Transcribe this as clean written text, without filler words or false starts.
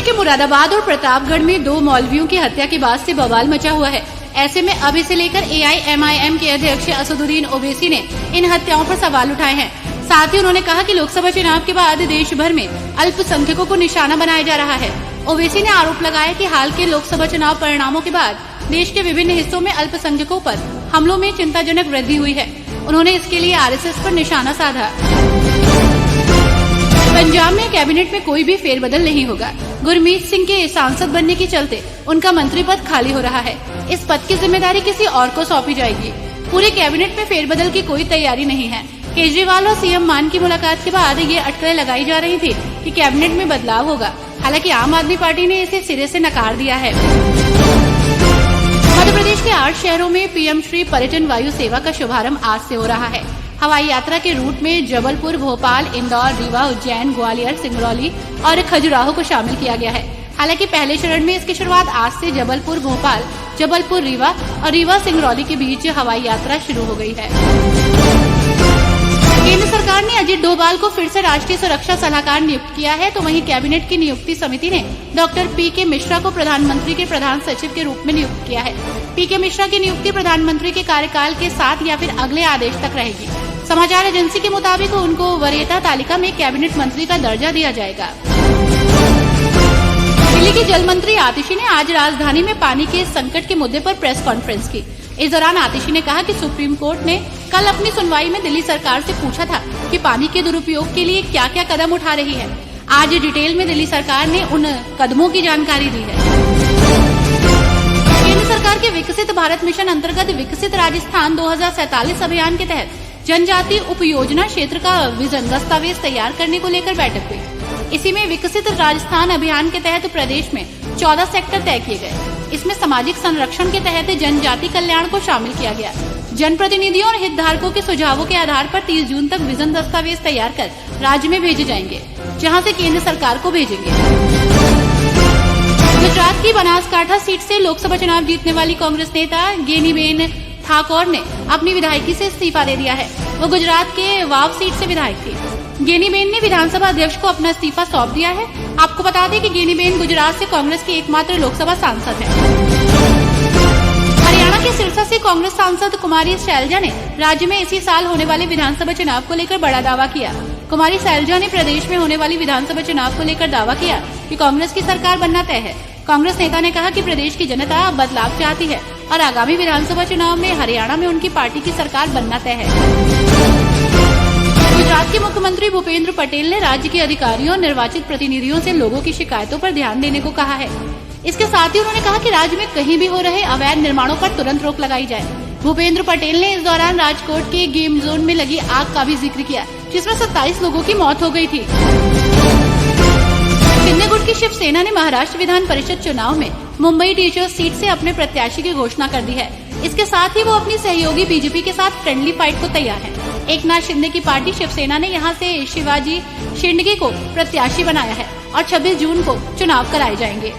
के मुरादाबाद और प्रतापगढ़ में 2 मौलवियों की हत्या के बाद से बवाल मचा हुआ है। ऐसे में अब इसे लेकर AIMIM के अध्यक्ष असदुद्दीन ओवैसी ने इन हत्याओं पर सवाल उठाए हैं। साथ ही उन्होंने कहा कि लोकसभा चुनाव के बाद देश भर में अल्पसंख्यकों को निशाना बनाया जा रहा है। ओवैसी ने आरोप लगाया कि हाल के लोकसभा चुनाव परिणामों के बाद देश के विभिन्न हिस्सों में अल्पसंख्यकों पर हमलों में चिंताजनक वृद्धि हुई है। उन्होंने इसके लिए RSS पर निशाना साधा। पंजाब में कैबिनेट में कोई भी फेरबदल नहीं होगा। गुरमीत सिंह के सांसद बनने के चलते उनका मंत्री पद खाली हो रहा है। इस पद की जिम्मेदारी किसी और को सौंपी जाएगी। पूरे कैबिनेट में फेरबदल की कोई तैयारी नहीं है। केजरीवाल और CM मान की मुलाकात के बाद ये अटकलें लगाई जा रही थी कि कैबिनेट में बदलाव होगा। हालांकि आम आदमी पार्टी ने इसे सिरे से नकार दिया है। मध्य प्रदेश के 8 शहरों में PM श्री पर्यटन वायु सेवा का शुभारंभ आज से हो रहा है। हवाई यात्रा के रूट में जबलपुर, भोपाल, इंदौर, रीवा, उज्जैन, ग्वालियर, सिंगरौली और खजुराहो को शामिल किया गया है। हालांकि पहले चरण में इसकी शुरुआत आज से जबलपुर, भोपाल, जबलपुर, रीवा और रीवा सिंगरौली के बीच हवाई यात्रा शुरू हो गई है। केंद्र सरकार ने अजीत डोभाल को फिर से राष्ट्रीय सुरक्षा सलाहकार नियुक्त किया है, तो वहीं कैबिनेट की नियुक्ति समिति ने डॉक्टर PK मिश्रा को प्रधानमंत्री के प्रधान सचिव के रूप में नियुक्त किया है। PK मिश्रा की नियुक्ति प्रधानमंत्री के कार्यकाल के 7 या फिर अगले आदेश तक रहेगी। समाचार एजेंसी के मुताबिक उनको वरीयता तालिका में कैबिनेट मंत्री का दर्जा दिया जाएगा। दिल्ली की जल मंत्री आतिशी ने आज राजधानी में पानी के संकट के मुद्दे पर प्रेस कॉन्फ्रेंस की। इस दौरान आतिशी ने कहा कि सुप्रीम कोर्ट ने कल अपनी सुनवाई में दिल्ली सरकार से पूछा था कि पानी के दुरुपयोग के लिए क्या क्या कदम उठा रही है। आज डिटेल में दिल्ली सरकार ने उन कदमों की जानकारी दी है। केंद्र सरकार के विकसित भारत मिशन अंतर्गत विकसित राजस्थान 2047 अभियान के तहत जनजाति उपयोजना क्षेत्र का विजन दस्तावेज तैयार करने को लेकर बैठक हुई। इसी में विकसित राजस्थान अभियान के तहत प्रदेश में 14 सेक्टर तय किए गए। इसमें सामाजिक संरक्षण के तहत जनजाति कल्याण को शामिल किया गया। जनप्रतिनिधियों और हितधारकों के सुझावों के आधार पर 30 जून तक विजन दस्तावेज तैयार कर राज्य में भेजे जाएंगे, जहां से केंद्र सरकार को भेजेंगे। गुजरात की बनासकांठा सीट से लोकसभा चुनाव जीतने वाली कांग्रेस नेता गेनीबेन ठाकुर ने अपनी विधायकी से इस्तीफा दे दिया है। वो गुजरात के वाव सीट से विधायक थी। गेनीबेन ने विधानसभा अध्यक्ष को अपना इस्तीफा सौंप दिया है। आपको बता दें कि गेनीबेन गुजरात से कांग्रेस की एकमात्र लोकसभा सांसद है। हरियाणा के सिरसा से कांग्रेस सांसद कुमारी शैलजा ने राज्य में इसी साल होने वाले विधानसभा चुनाव को लेकर बड़ा दावा किया। कुमारी शैलजा ने प्रदेश में होने वाली विधानसभा चुनाव को लेकर दावा किया कि कांग्रेस की सरकार बनना तय है। कांग्रेस नेता ने कहा कि प्रदेश की जनता बदलाव चाहती है और आगामी विधानसभा चुनाव में हरियाणा में उनकी पार्टी की सरकार बनना तय है। गुजरात के मुख्यमंत्री भूपेंद्र पटेल ने राज्य के अधिकारियों और निर्वाचित प्रतिनिधियों से लोगों की शिकायतों पर ध्यान देने को कहा है। इसके साथ ही उन्होंने कहा कि राज्य में कहीं भी हो रहे अवैध निर्माणों पर तुरंत रोक लगाई जाए। भूपेंद्र पटेल ने इस दौरान राजकोट के गेम जोन में लगी आग का भी जिक्र किया, जिसमें 27 लोगों की मौत हो गई थी। सिन्नेगुट की शिवसेना ने महाराष्ट्र विधान परिषद चुनाव में मुंबई टीचर्स सीट से अपने प्रत्याशी की घोषणा कर दी है। इसके साथ ही वो अपनी सहयोगी बीजेपी के साथ फ्रेंडली फाइट को तैयार है। एकनाथ शिंदे की पार्टी शिवसेना ने यहां से शिवाजी शिंदे को प्रत्याशी बनाया है और 26 जून को चुनाव कराए जाएंगे।